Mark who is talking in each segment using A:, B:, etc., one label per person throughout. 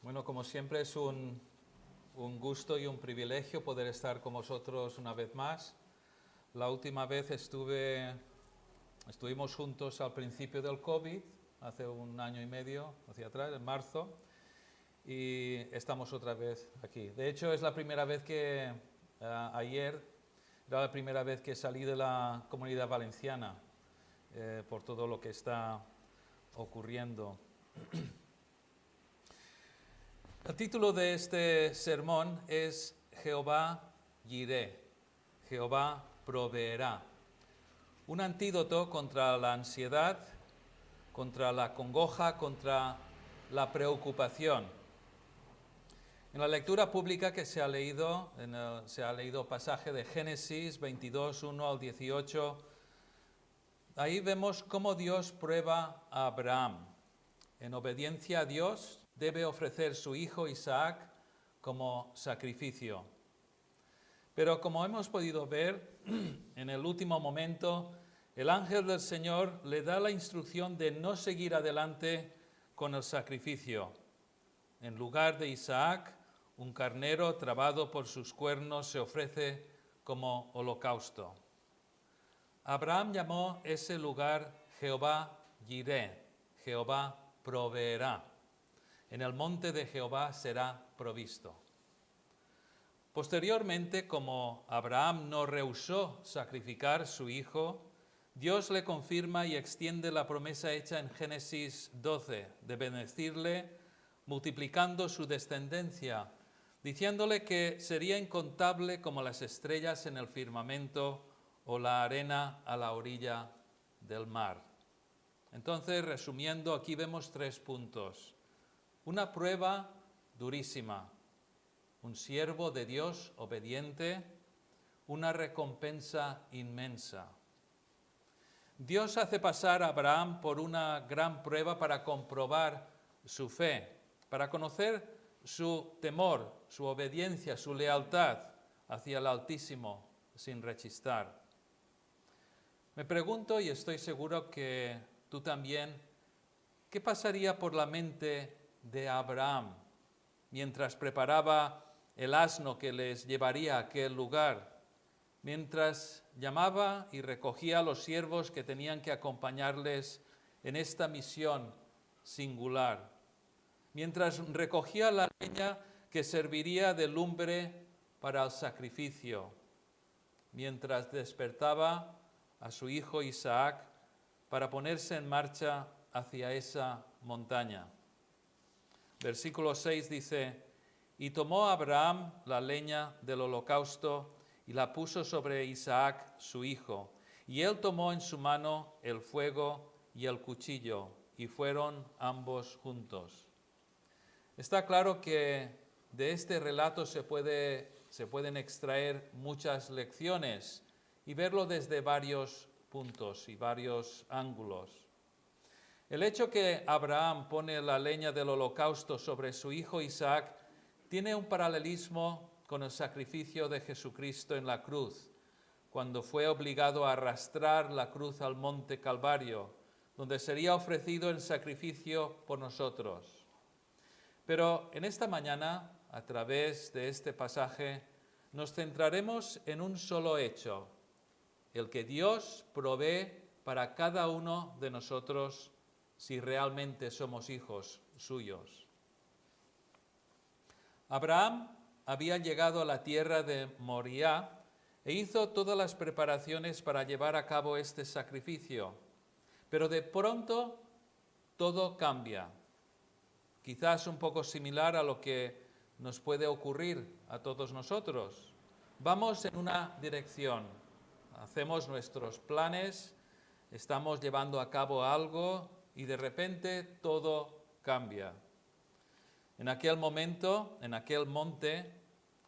A: Bueno, como siempre es un gusto y un privilegio poder estar con vosotros una vez más. La última vez estuvimos juntos al principio del COVID, hace un año y medio hacia atrás, en marzo, y estamos otra vez aquí. De hecho, es la primera vez ayer era la primera vez que salí de la Comunidad Valenciana por todo lo que está ocurriendo. El título de este sermón es Jehová Jireh, Jehová proveerá. Un antídoto contra la ansiedad, contra la congoja, contra la preocupación. En la lectura pública que se ha leído pasaje de Génesis 22, 1 al 18. Ahí vemos cómo Dios prueba a Abraham. En obediencia a Dios, debe ofrecer su hijo Isaac como sacrificio. Pero como hemos podido ver, en el último momento, el ángel del Señor le da la instrucción de no seguir adelante con el sacrificio. En lugar de Isaac, un carnero trabado por sus cuernos se ofrece como holocausto. Abraham llamó ese lugar Jehová Jireh, Jehová proveerá. En el monte de Jehová será provisto. Posteriormente, como Abraham no rehusó sacrificar su hijo, Dios le confirma y extiende la promesa hecha en Génesis 12, de bendecirle, multiplicando su descendencia, diciéndole que sería incontable como las estrellas en el firmamento o la arena a la orilla del mar. Entonces, resumiendo, aquí vemos 3 puntos. Una prueba durísima, un siervo de Dios obediente, una recompensa inmensa. Dios hace pasar a Abraham por una gran prueba para comprobar su fe, para conocer su temor, su obediencia, su lealtad hacia el Altísimo sin rechistar. Me pregunto, y estoy seguro que tú también, ¿qué pasaría por la mente de Abraham mientras preparaba el asno que les llevaría a aquel lugar, mientras llamaba y recogía a los siervos que tenían que acompañarles en esta misión singular, mientras recogía la leña que serviría de lumbre para el sacrificio, mientras despertaba a su hijo Isaac para ponerse en marcha hacia esa montaña? Versículo 6 dice: y tomó Abraham la leña del holocausto y la puso sobre Isaac su hijo, y él tomó en su mano el fuego y el cuchillo, y fueron ambos juntos. Está claro que de este relato se pueden extraer muchas lecciones y verlo desde varios puntos y varios ángulos. El hecho que Abraham pone la leña del holocausto sobre su hijo Isaac tiene un paralelismo con el sacrificio de Jesucristo en la cruz, cuando fue obligado a arrastrar la cruz al monte Calvario, donde sería ofrecido en sacrificio por nosotros. Pero en esta mañana, a través de este pasaje, nos centraremos en un solo hecho: el que Dios provee para cada uno de nosotros si realmente somos hijos suyos. Abraham había llegado a la tierra de Moriah e hizo todas las preparaciones para llevar a cabo este sacrificio. Pero de pronto todo cambia. Quizás un poco similar a lo que nos puede ocurrir a todos nosotros. Vamos en una dirección, hacemos nuestros planes, estamos llevando a cabo algo y de repente todo cambia. En aquel momento, en aquel monte,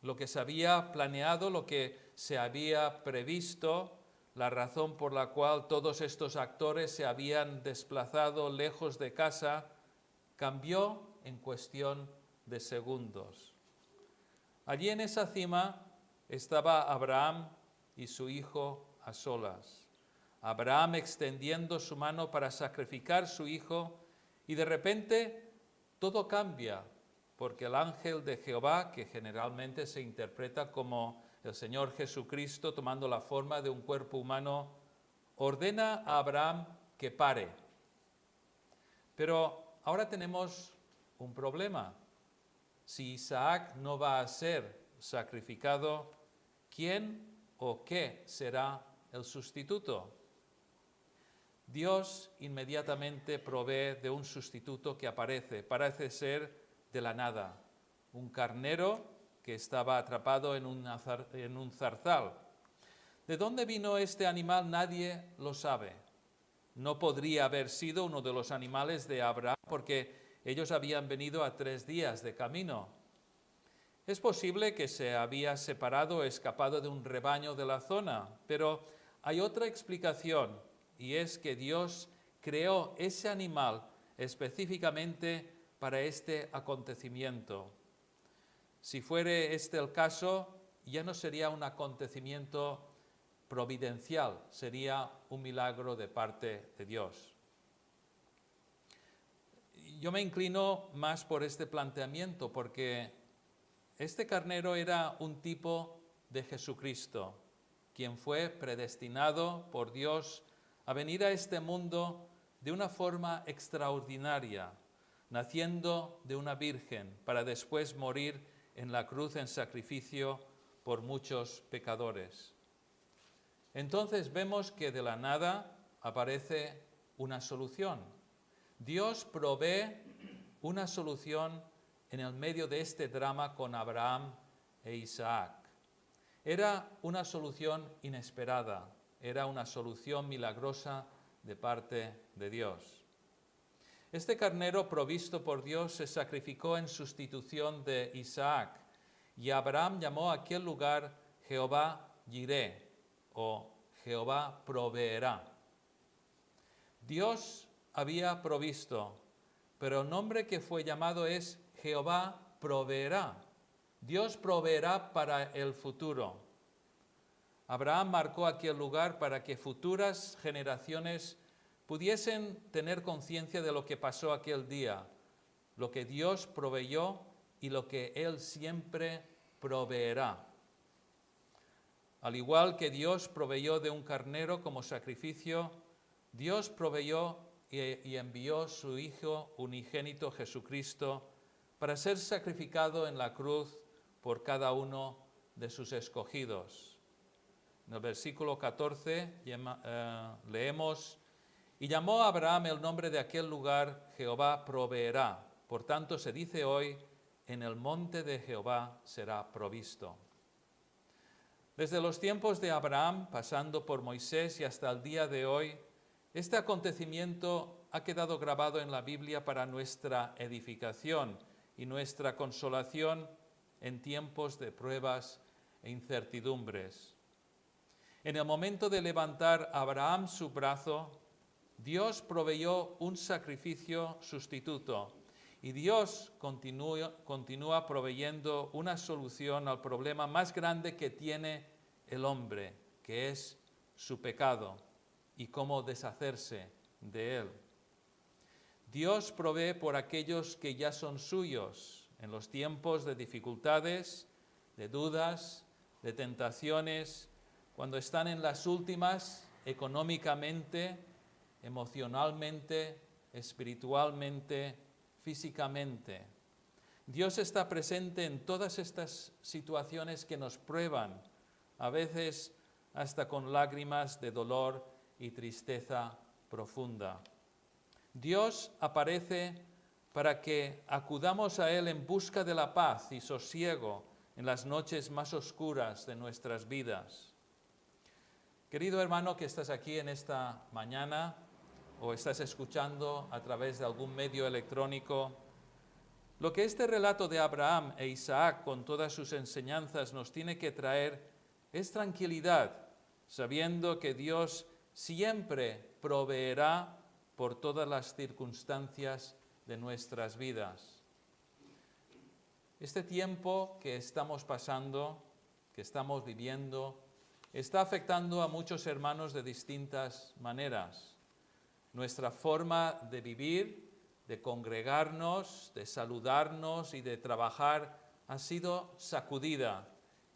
A: lo que se había planeado, lo que se había previsto, la razón por la cual todos estos actores se habían desplazado lejos de casa, cambió en cuestión de segundos. Allí en esa cima estaba Abraham y su hijo a solas. Abraham extendiendo su mano para sacrificar su hijo, y de repente todo cambia, porque el ángel de Jehová, que generalmente se interpreta como el Señor Jesucristo tomando la forma de un cuerpo humano, ordena a Abraham que pare. Pero ahora tenemos un problema. Si Isaac no va a ser sacrificado, ¿quién o qué será el sustituto? Dios inmediatamente provee de un sustituto que parece ser de la nada, un carnero que estaba atrapado en un zarzal. ¿De dónde vino este animal? Nadie lo sabe. No podría haber sido uno de los animales de Abraham porque ellos habían venido a 3 días de camino. Es posible que se había separado o escapado de un rebaño de la zona, pero hay otra explicación, y es que Dios creó ese animal específicamente para este acontecimiento. Si fuere este el caso, ya no sería un acontecimiento providencial, sería un milagro de parte de Dios. Yo me inclino más por este planteamiento porque este carnero era un tipo de Jesucristo, quien fue predestinado por Dios a venir a este mundo de una forma extraordinaria, naciendo de una virgen para después morir en la cruz en sacrificio por muchos pecadores. Entonces vemos que de la nada aparece una solución. Dios provee una solución en el medio de este drama con Abraham e Isaac. Era una solución inesperada, era una solución milagrosa de parte de Dios. Este carnero provisto por Dios se sacrificó en sustitución de Isaac, y Abraham llamó a aquel lugar Jehová Jireh, o Jehová proveerá. Dios había provisto, pero el nombre que fue llamado es Jehová proveerá. Dios proveerá para el futuro. Abraham marcó aquel lugar para que futuras generaciones pudiesen tener conciencia de lo que pasó aquel día, lo que Dios proveyó y lo que Él siempre proveerá. Al igual que Dios proveyó de un carnero como sacrificio, Dios proveyó y envió su Hijo unigénito Jesucristo para ser sacrificado en la cruz por cada uno de sus escogidos. En el versículo 14 leemos: y llamó a Abraham el nombre de aquel lugar Jehová proveerá. Por tanto se dice hoy, en el monte de Jehová será provisto. Desde los tiempos de Abraham, pasando por Moisés y hasta el día de hoy, este acontecimiento ha quedado grabado en la Biblia para nuestra edificación y nuestra consolación en tiempos de pruebas e incertidumbres. En el momento de levantar a Abraham su brazo, Dios proveyó un sacrificio sustituto y Dios continúa proveyendo una solución al problema más grande que tiene el hombre, que es su pecado y cómo deshacerse de él. Dios provee por aquellos que ya son suyos en los tiempos de dificultades, de dudas, de tentaciones, cuando están en las últimas económicamente, emocionalmente, espiritualmente, físicamente. Dios está presente en todas estas situaciones que nos prueban, a veces hasta con lágrimas de dolor y tristeza profunda. Dios aparece para que acudamos a Él en busca de la paz y sosiego en las noches más oscuras de nuestras vidas. Querido hermano que estás aquí en esta mañana o estás escuchando a través de algún medio electrónico, lo que este relato de Abraham e Isaac con todas sus enseñanzas nos tiene que traer es tranquilidad, sabiendo que Dios siempre proveerá por todas las circunstancias de nuestras vidas. Este tiempo que estamos pasando, que estamos viviendo, está afectando a muchos hermanos de distintas maneras. Nuestra forma de vivir, de congregarnos, de saludarnos y de trabajar ha sido sacudida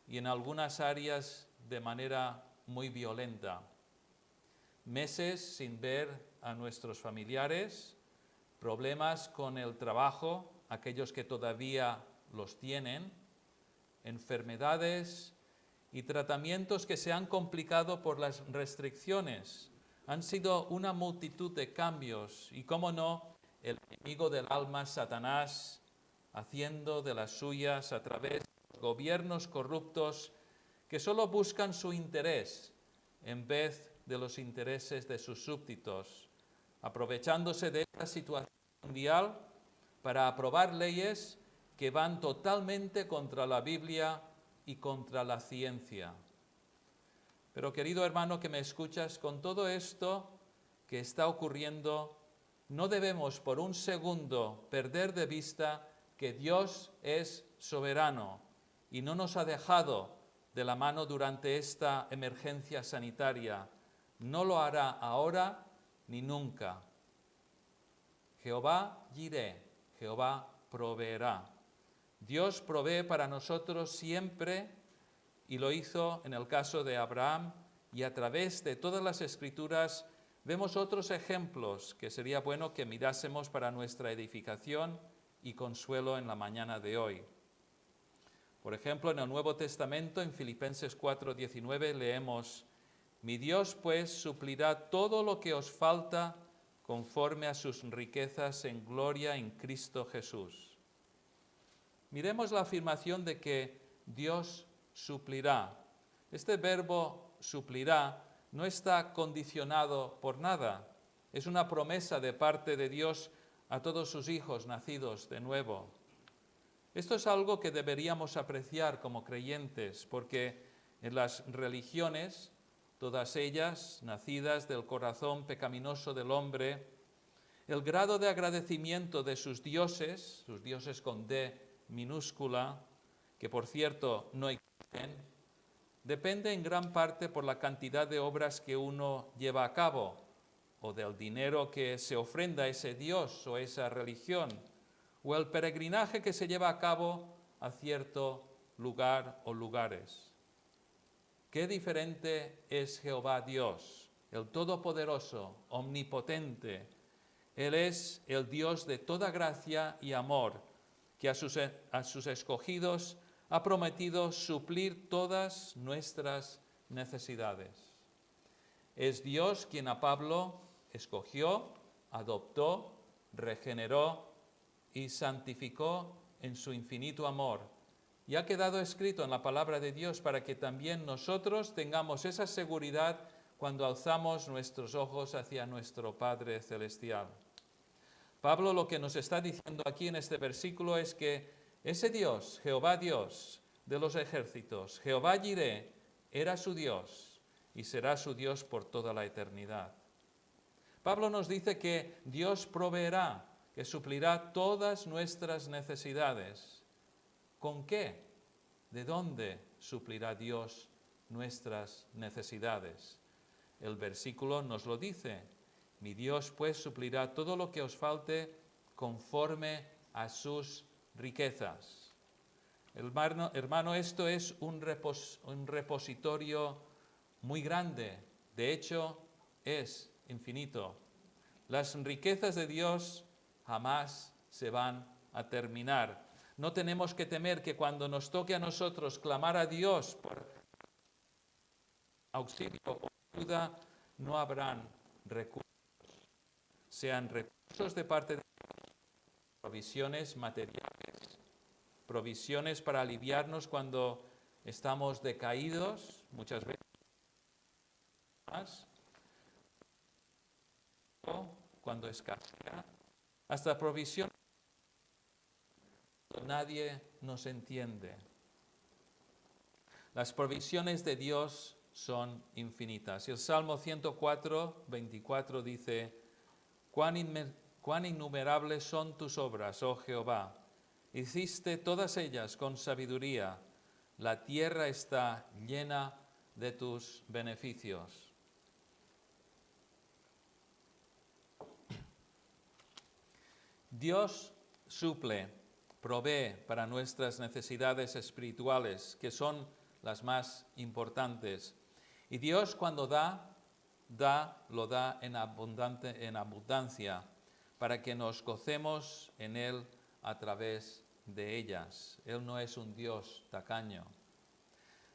A: y en algunas áreas de manera muy violenta. Meses sin ver a nuestros familiares, problemas con el trabajo, aquellos que todavía los tienen, enfermedades y tratamientos que se han complicado por las restricciones. Han sido una multitud de cambios y, cómo no, el enemigo del alma, Satanás, haciendo de las suyas a través de los gobiernos corruptos que solo buscan su interés en vez de los intereses de sus súbditos, aprovechándose de esta situación mundial para aprobar leyes que van totalmente contra la Biblia y contra la ciencia. Pero, querido hermano que me escuchas, con todo esto que está ocurriendo, no debemos por un segundo perder de vista que Dios es soberano y no nos ha dejado de la mano durante esta emergencia sanitaria. No lo hará ahora ni nunca. Jehová Jireh, Jehová proveerá. Dios provee para nosotros siempre y lo hizo en el caso de Abraham, y a través de todas las Escrituras vemos otros ejemplos que sería bueno que mirásemos para nuestra edificación y consuelo en la mañana de hoy. Por ejemplo, en el Nuevo Testamento, en Filipenses 4:19, leemos: Mi Dios pues suplirá todo lo que os falta conforme a sus riquezas en gloria en Cristo Jesús. Miremos la afirmación de que Dios suplirá. Este verbo suplirá no está condicionado por nada. Es una promesa de parte de Dios a todos sus hijos nacidos de nuevo. Esto es algo que deberíamos apreciar como creyentes, porque en las religiones, todas ellas nacidas del corazón pecaminoso del hombre, el grado de agradecimiento de sus dioses con D minúscula, que por cierto no existen, depende en gran parte por la cantidad de obras que uno lleva a cabo o del dinero que se ofrenda a ese Dios o esa religión, o el peregrinaje que se lleva a cabo a cierto lugar o lugares. Qué diferente es Jehová Dios, el Todopoderoso, omnipotente. Él es el Dios de toda gracia y amor, que a sus escogidos ha prometido suplir todas nuestras necesidades. Es Dios quien a Pablo escogió, adoptó, regeneró y santificó en su infinito amor. Y ha quedado escrito en la palabra de Dios para que también nosotros tengamos esa seguridad cuando alzamos nuestros ojos hacia nuestro Padre Celestial. Pablo lo que nos está diciendo aquí en este versículo es que ese Dios, Jehová Dios de los ejércitos, Jehová Jireh, era su Dios y será su Dios por toda la eternidad. Pablo nos dice que Dios proveerá, que suplirá todas nuestras necesidades. ¿Con qué? ¿De dónde suplirá Dios nuestras necesidades? El versículo nos lo dice: Mi Dios pues suplirá todo lo que os falte conforme a sus riquezas. Hermano, esto es un repositorio muy grande. De hecho, es infinito. Las riquezas de Dios jamás se van a terminar. No tenemos que temer que cuando nos toque a nosotros clamar a Dios por auxilio o ayuda, no habrán recursos. Sean recursos de parte de Dios, provisiones materiales, provisiones para aliviarnos cuando estamos decaídos, muchas veces más, o cuando escasea, hasta provisión. Nadie nos entiende. Las provisiones de Dios son infinitas. Y el Salmo 104, 24 dice: Cuán innumerables son tus obras, oh Jehová. Hiciste todas ellas con sabiduría. La tierra está llena de tus beneficios. Dios suple, provee para nuestras necesidades espirituales, que son las más importantes. Y Dios cuando lo da en abundancia, para que nos gocemos en Él a través de ellas. Él no es un Dios tacaño.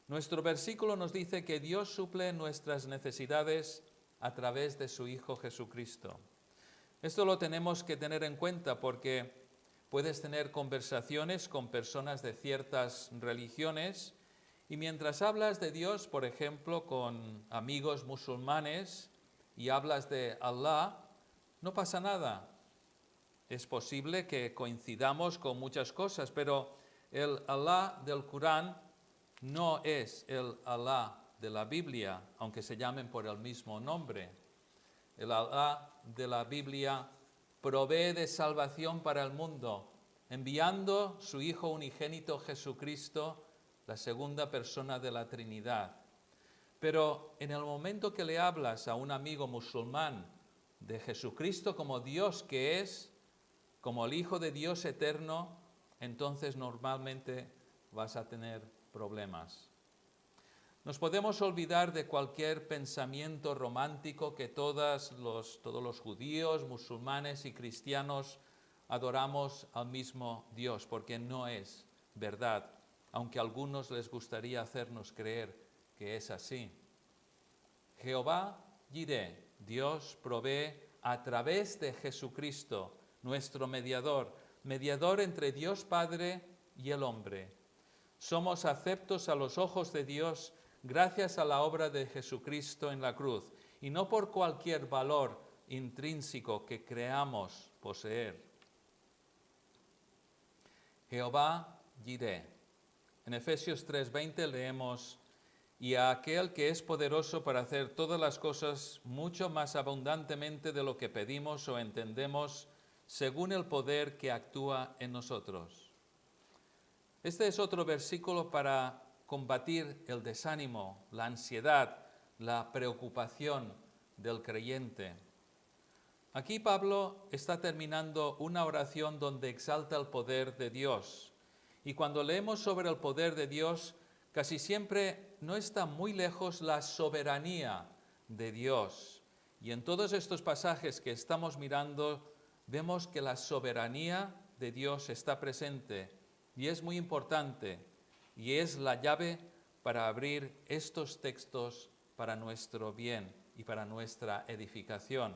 A: Nuestro versículo nos dice que Dios suple nuestras necesidades a través de su Hijo Jesucristo. Esto lo tenemos que tener en cuenta porque puedes tener conversaciones con personas de ciertas religiones y mientras hablas de Dios, por ejemplo, con amigos musulmanes y hablas de Allah, no pasa nada. Es posible que coincidamos con muchas cosas, pero el Allah del Corán no es el Allah de la Biblia, aunque se llamen por el mismo nombre. El Allah de la Biblia provee de salvación para el mundo, enviando su Hijo unigénito Jesucristo, la segunda persona de la Trinidad. Pero en el momento que le hablas a un amigo musulmán de Jesucristo como Dios que es, como el Hijo de Dios eterno, entonces normalmente vas a tener problemas. Nos podemos olvidar de cualquier pensamiento romántico que todos los judíos, musulmanes y cristianos adoramos al mismo Dios, porque no es verdad, aunque a algunos les gustaría hacernos creer que es así. Jehová Jireh, Dios provee a través de Jesucristo, nuestro mediador entre Dios Padre y el hombre. Somos aceptos a los ojos de Dios gracias a la obra de Jesucristo en la cruz, y no por cualquier valor intrínseco que creamos poseer. Jehová Jireh. En Efesios 3:20 leemos: y a aquel que es poderoso para hacer todas las cosas mucho más abundantemente de lo que pedimos o entendemos, según el poder que actúa en nosotros. Este es otro versículo para combatir el desánimo, la ansiedad, la preocupación del creyente. Aquí Pablo está terminando una oración donde exalta el poder de Dios. Y cuando leemos sobre el poder de Dios, casi siempre no está muy lejos la soberanía de Dios. Y en todos estos pasajes que estamos mirando, vemos que la soberanía de Dios está presente y es muy importante. Y es la llave para abrir estos textos para nuestro bien y para nuestra edificación.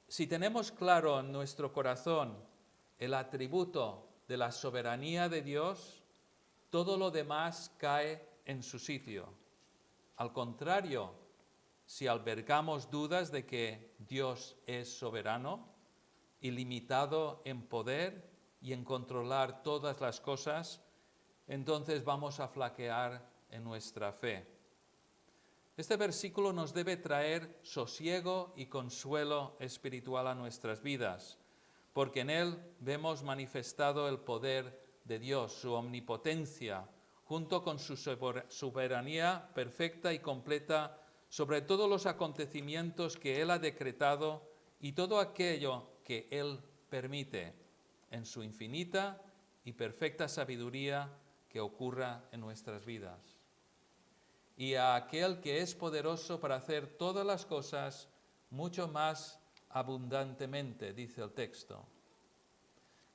A: Si tenemos claro en nuestro corazón el atributo de la soberanía de Dios, todo lo demás cae en su sitio. Al contrario, si albergamos dudas de que Dios es soberano, ilimitado en poder y en controlar todas las cosas, entonces vamos a flaquear en nuestra fe. Este versículo nos debe traer sosiego y consuelo espiritual a nuestras vidas, porque en él vemos manifestado el poder de Dios, su omnipotencia, junto con su soberanía perfecta y completa sobre todos los acontecimientos que Él ha decretado y todo aquello que Él permite en su infinita y perfecta sabiduría que ocurra en nuestras vidas. Y a aquel que es poderoso para hacer todas las cosas mucho más abundantemente, dice el texto.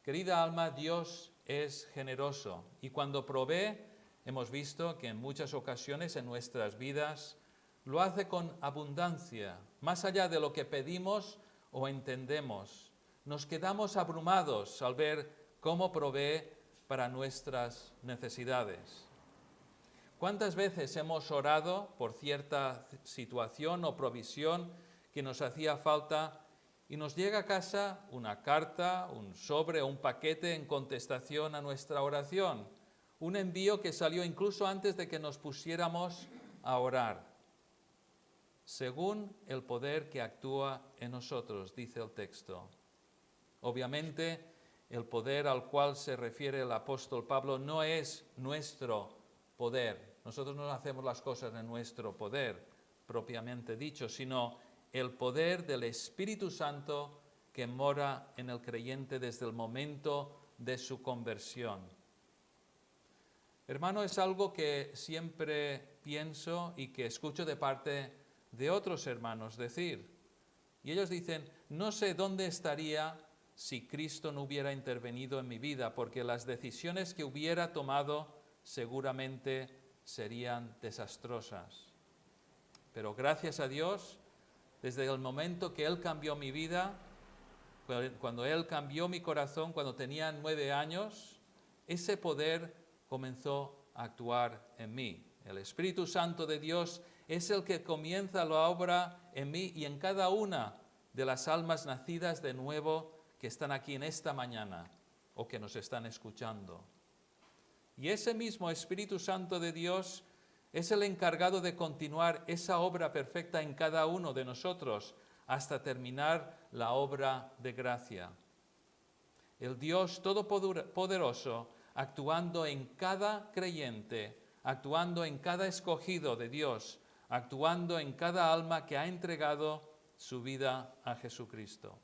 A: Querida alma, Dios es generoso y cuando provee, hemos visto que en muchas ocasiones en nuestras vidas lo hace con abundancia, más allá de lo que pedimos o entendemos. Nos quedamos abrumados al ver cómo provee para nuestras necesidades. ¿Cuántas veces hemos orado por cierta situación o provisión que nos hacía falta y nos llega a casa una carta, un sobre o un paquete en contestación a nuestra oración? Un envío que salió incluso antes de que nos pusiéramos a orar. Según el poder que actúa en nosotros, dice el texto. Obviamente, el poder al cual se refiere el apóstol Pablo no es nuestro poder. Nosotros no hacemos las cosas en nuestro poder, propiamente dicho, sino el poder del Espíritu Santo que mora en el creyente desde el momento de su conversión. Hermano, es algo que siempre pienso y que escucho de parte de otros hermanos decir. Y ellos dicen, no sé dónde estaría si Cristo no hubiera intervenido en mi vida, porque las decisiones que hubiera tomado seguramente serían desastrosas. Pero gracias a Dios, desde el momento que Él cambió mi vida, cuando Él cambió mi corazón, cuando tenía 9 años, ese poder comenzó a actuar en mí. El Espíritu Santo de Dios es el que comienza la obra en mí y en cada una de las almas nacidas de nuevo que están aquí en esta mañana o que nos están escuchando. Y ese mismo Espíritu Santo de Dios es el encargado de continuar esa obra perfecta en cada uno de nosotros hasta terminar la obra de gracia. El Dios Todopoderoso actuando en cada creyente, actuando en cada escogido de Dios, actuando en cada alma que ha entregado su vida a Jesucristo.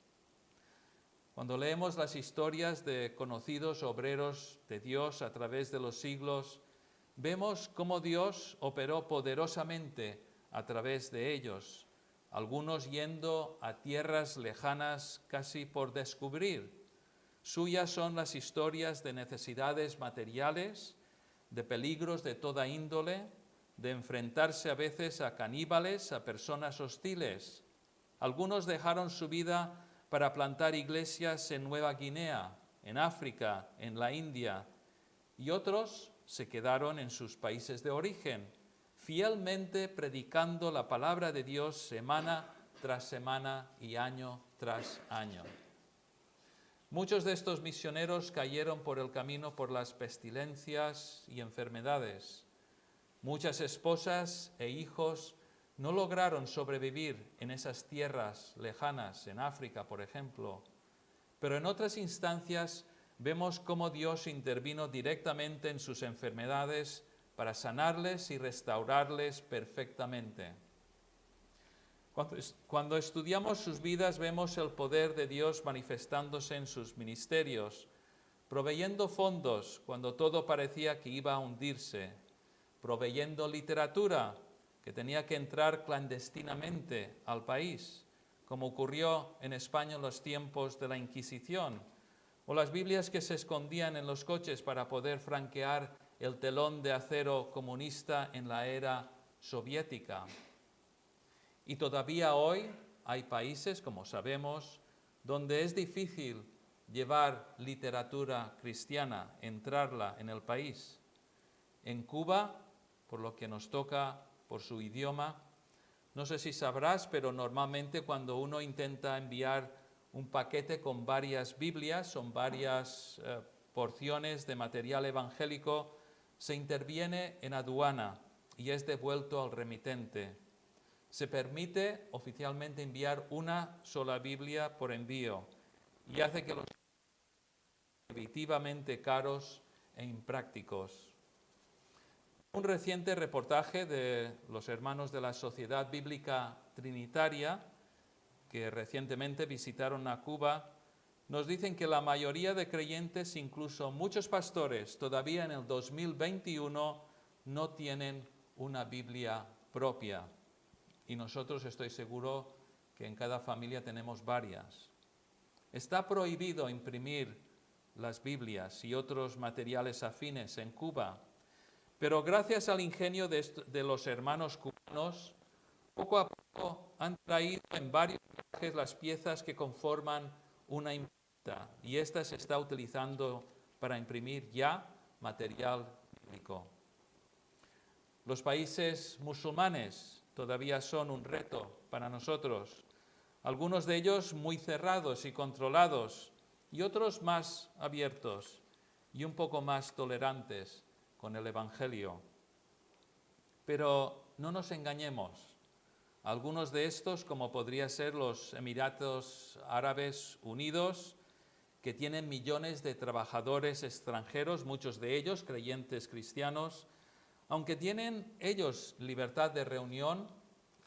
A: Cuando leemos las historias de conocidos obreros de Dios a través de los siglos, vemos cómo Dios operó poderosamente a través de ellos, algunos yendo a tierras lejanas casi por descubrir. Suyas son las historias de necesidades materiales, de peligros de toda índole, de enfrentarse a veces a caníbales, a personas hostiles. Algunos dejaron su vida para plantar iglesias en Nueva Guinea, en África, en la India, y otros se quedaron en sus países de origen, fielmente predicando la palabra de Dios semana tras semana y año tras año. Muchos de estos misioneros cayeron por el camino por las pestilencias y enfermedades. Muchas esposas e hijos no lograron sobrevivir en esas tierras lejanas, en África, por ejemplo. Pero en otras instancias vemos cómo Dios intervino directamente en sus enfermedades para sanarles y restaurarles perfectamente. Cuando estudiamos sus vidas vemos el poder de Dios manifestándose en sus ministerios, proveyendo fondos cuando todo parecía que iba a hundirse, proveyendo literatura que tenía que entrar clandestinamente al país, como ocurrió en España en los tiempos de la Inquisición, o las Biblias que se escondían en los coches para poder franquear el telón de acero comunista en la era soviética. Y todavía hoy hay países, como sabemos, donde es difícil llevar literatura cristiana, entrarla en el país. En Cuba, por lo que nos toca por su idioma, no sé si sabrás, pero normalmente cuando uno intenta enviar un paquete con varias Biblias, son varias porciones de material evangélico, se interviene en aduana y es devuelto al remitente. Se permite oficialmente enviar una sola Biblia por envío y hace que los prohibitivamente caros e imprácticos. Un reciente reportaje de los hermanos de la Sociedad Bíblica Trinitaria, que recientemente visitaron a Cuba, nos dicen que la mayoría de creyentes, incluso muchos pastores, todavía en el 2021 no tienen una Biblia propia. Y nosotros estoy seguro que en cada familia tenemos varias. Está prohibido imprimir las Biblias y otros materiales afines en Cuba, pero gracias al ingenio de los hermanos cubanos, poco a poco han traído en varios viajes las piezas que conforman una imprenta y esta se está utilizando para imprimir ya material bíblico. Los países musulmanes todavía son un reto para nosotros, algunos de ellos muy cerrados y controlados y otros más abiertos y un poco más tolerantes con el Evangelio. Pero no nos engañemos. Algunos de estos, como podría ser los Emiratos Árabes Unidos, que tienen millones de trabajadores extranjeros, muchos de ellos creyentes cristianos, aunque tienen ellos libertad de reunión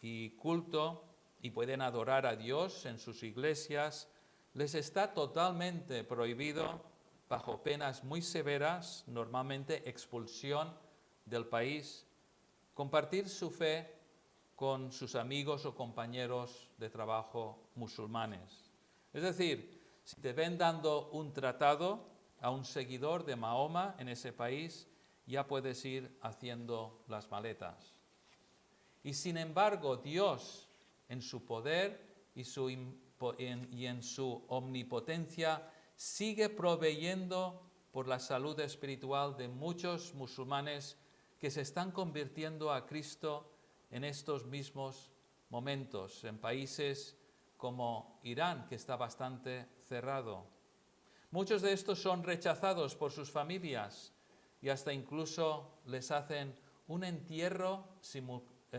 A: y culto y pueden adorar a Dios en sus iglesias, les está totalmente prohibido, bajo penas muy severas, normalmente expulsión del país, compartir su fe con sus amigos o compañeros de trabajo musulmanes. Es decir, si te ven dando un tratado a un seguidor de Mahoma en ese país, ya puedes ir haciendo las maletas. Y sin embargo, Dios, en su poder y en su omnipotencia, sigue proveyendo por la salud espiritual de muchos musulmanes que se están convirtiendo a Cristo en estos mismos momentos, en países como Irán, que está bastante cerrado. Muchos de estos son rechazados por sus familias y hasta incluso les hacen un entierro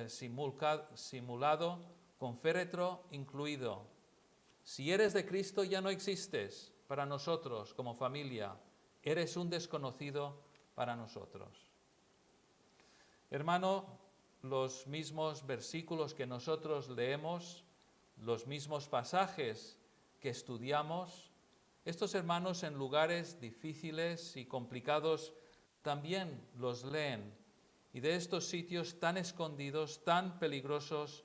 A: simulado con féretro incluido. Si eres de Cristo ya no existes para nosotros como familia, eres un desconocido para nosotros. Hermano, los mismos versículos que nosotros leemos, los mismos pasajes que estudiamos, estos hermanos en lugares difíciles y complicados también los leen. Y de estos sitios tan escondidos, tan peligrosos,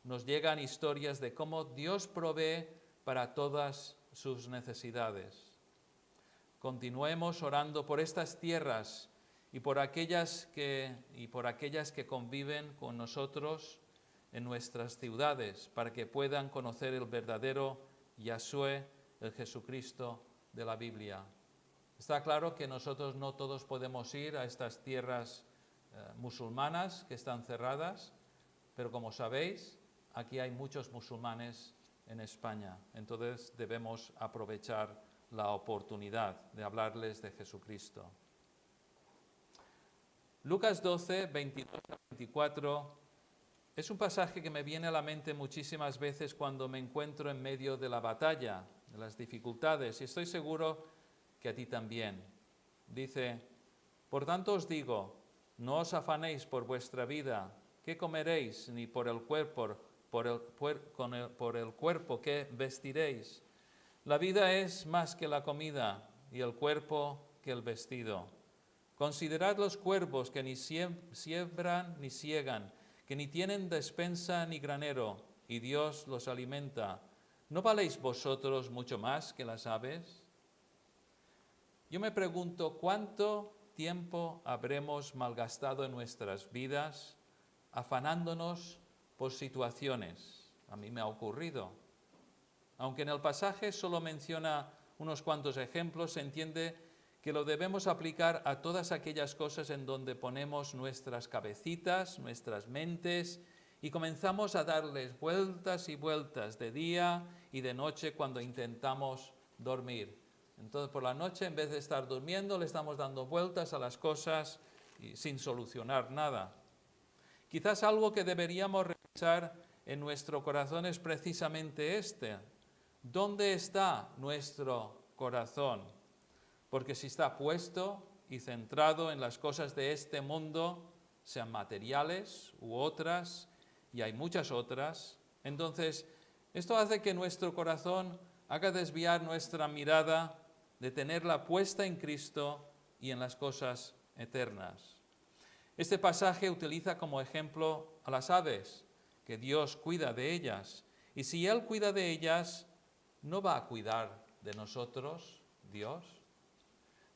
A: nos llegan historias de cómo Dios provee para todas sus necesidades. Continuemos orando por estas tierras y por aquellas que conviven con nosotros en nuestras ciudades, para que puedan conocer el verdadero Yahshua, el Jesucristo de la Biblia. Está claro que nosotros no todos podemos ir a estas tierras musulmanas que están cerradas, pero como sabéis, aquí hay muchos musulmanes en España, entonces debemos aprovechar la oportunidad de hablarles de Jesucristo. Lucas 12, 22 a 24, es un pasaje que me viene a la mente muchísimas veces cuando me encuentro en medio de la batalla, de las dificultades, y estoy seguro que a ti también. Dice, por tanto os digo, no os afanéis por vuestra vida, qué comeréis, ni por el cuerpo, qué vestiréis. La vida es más que la comida, y el cuerpo que el vestido. Considerad los cuervos que ni siembran ni siegan, que ni tienen despensa ni granero, y Dios los alimenta. ¿No valéis vosotros mucho más que las aves? Yo me pregunto, ¿cuánto tiempo habremos malgastado en nuestras vidas afanándonos por situaciones? A mí me ha ocurrido. Aunque en el pasaje solo menciona unos cuantos ejemplos, se entiende que lo debemos aplicar a todas aquellas cosas en donde ponemos nuestras cabecitas, nuestras mentes, y comenzamos a darles vueltas y vueltas de día y de noche cuando intentamos dormir. Entonces por la noche, en vez de estar durmiendo, le estamos dando vueltas a las cosas y sin solucionar nada. Quizás algo que deberíamos revisar en nuestro corazón es precisamente este. ¿Dónde está nuestro corazón? Porque si está puesto y centrado en las cosas de este mundo, sean materiales u otras, y hay muchas otras, entonces esto hace que nuestro corazón haga desviar nuestra mirada de tenerla puesta en Cristo y en las cosas eternas. Este pasaje utiliza como ejemplo a las aves, que Dios cuida de ellas, y si Él cuida de ellas, ¿no va a cuidar de nosotros, Dios?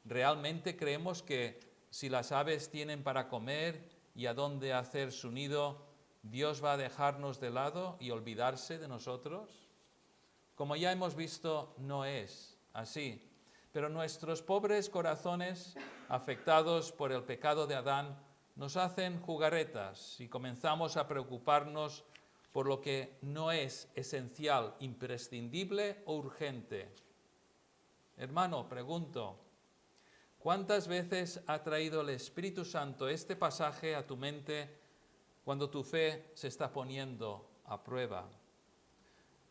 A: ¿Realmente creemos que si las aves tienen para comer y a dónde hacer su nido, Dios va a dejarnos de lado y olvidarse de nosotros? Como ya hemos visto, no es así. Pero nuestros pobres corazones, afectados por el pecado de Adán, nos hacen jugarretas y comenzamos a preocuparnos por lo que no es esencial, imprescindible o urgente. Hermano, pregunto, ¿cuántas veces ha traído el Espíritu Santo este pasaje a tu mente cuando tu fe se está poniendo a prueba?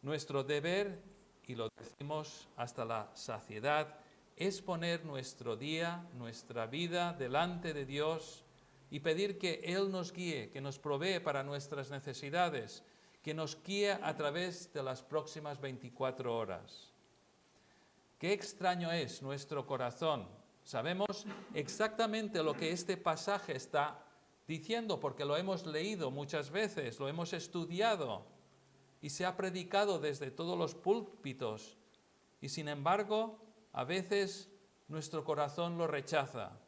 A: Nuestro deber, y lo decimos hasta la saciedad, es poner nuestro día, nuestra vida delante de Dios y pedir que Él nos guíe, que nos provee para nuestras necesidades, que nos guíe a través de las próximas 24 horas. Qué extraño es nuestro corazón. Sabemos exactamente lo que este pasaje está diciendo porque lo hemos leído muchas veces, lo hemos estudiado y se ha predicado desde todos los púlpitos. Y sin embargo, a veces nuestro corazón lo rechaza.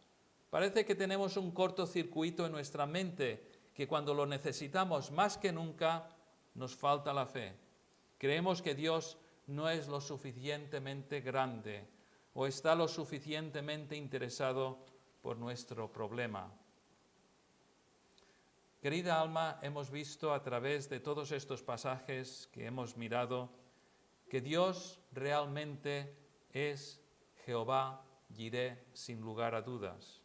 A: Parece que tenemos un cortocircuito en nuestra mente, que cuando lo necesitamos más que nunca, nos falta la fe. Creemos que Dios no es lo suficientemente grande o está lo suficientemente interesado por nuestro problema. Querida alma, hemos visto a través de todos estos pasajes que hemos mirado que Dios realmente es Jehová Jireh, sin lugar a dudas.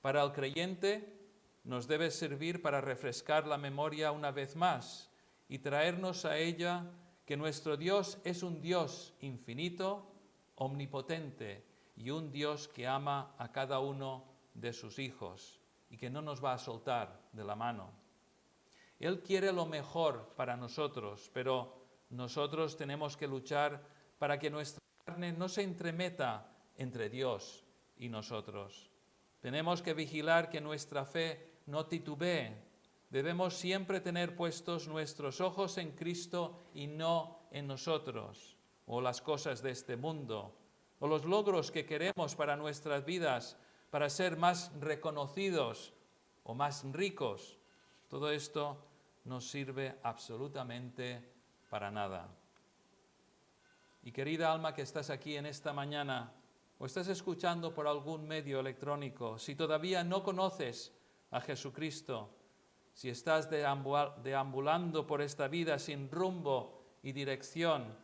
A: Para el creyente nos debe servir para refrescar la memoria una vez más y traernos a ella que nuestro Dios es un Dios infinito, omnipotente y un Dios que ama a cada uno de sus hijos y que no nos va a soltar de la mano. Él quiere lo mejor para nosotros, pero nosotros tenemos que luchar para que nuestra carne no se entremeta entre Dios y nosotros. Tenemos que vigilar que nuestra fe no titubee. Debemos siempre tener puestos nuestros ojos en Cristo y no en nosotros, o las cosas de este mundo, o los logros que queremos para nuestras vidas, para ser más reconocidos o más ricos. Todo esto no sirve absolutamente para nada. Y querida alma que estás aquí en esta mañana, o estás escuchando por algún medio electrónico, si todavía no conoces a Jesucristo, si estás deambulando por esta vida sin rumbo y dirección,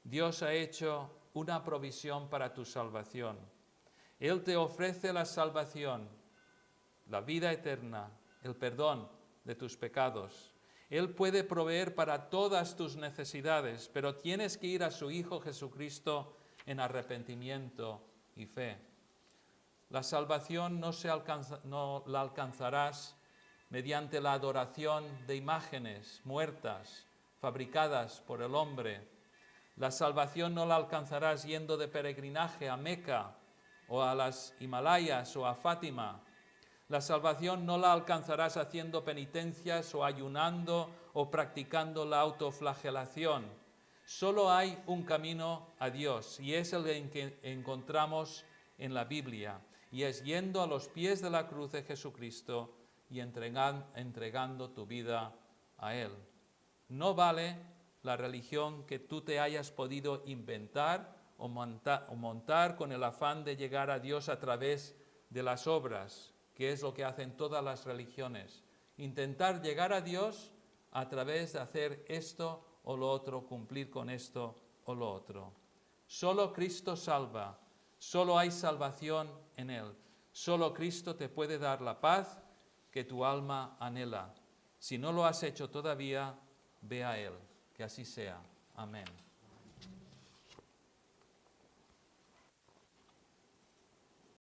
A: Dios ha hecho una provisión para tu salvación. Él te ofrece la salvación, la vida eterna, el perdón de tus pecados. Él puede proveer para todas tus necesidades, pero tienes que ir a su Hijo Jesucristo en arrepentimiento y fe. La salvación no la alcanzarás mediante la adoración de imágenes muertas, fabricadas por el hombre. La salvación no la alcanzarás yendo de peregrinaje a Meca o a las Himalayas o a Fátima. La salvación no la alcanzarás haciendo penitencias o ayunando o practicando la autoflagelación. Solo hay un camino a Dios y es el que encontramos en la Biblia y es yendo a los pies de la cruz de Jesucristo y entregando tu vida a Él. No vale la religión que tú te hayas podido inventar o montar con el afán de llegar a Dios a través de las obras, que es lo que hacen todas las religiones. Intentar llegar a Dios a través de hacer esto o lo otro, cumplir con esto o lo otro. Solo Cristo salva, solo hay salvación en Él. Solo Cristo te puede dar la paz que tu alma anhela. Si no lo has hecho todavía, ve a Él. Que así sea. Amén.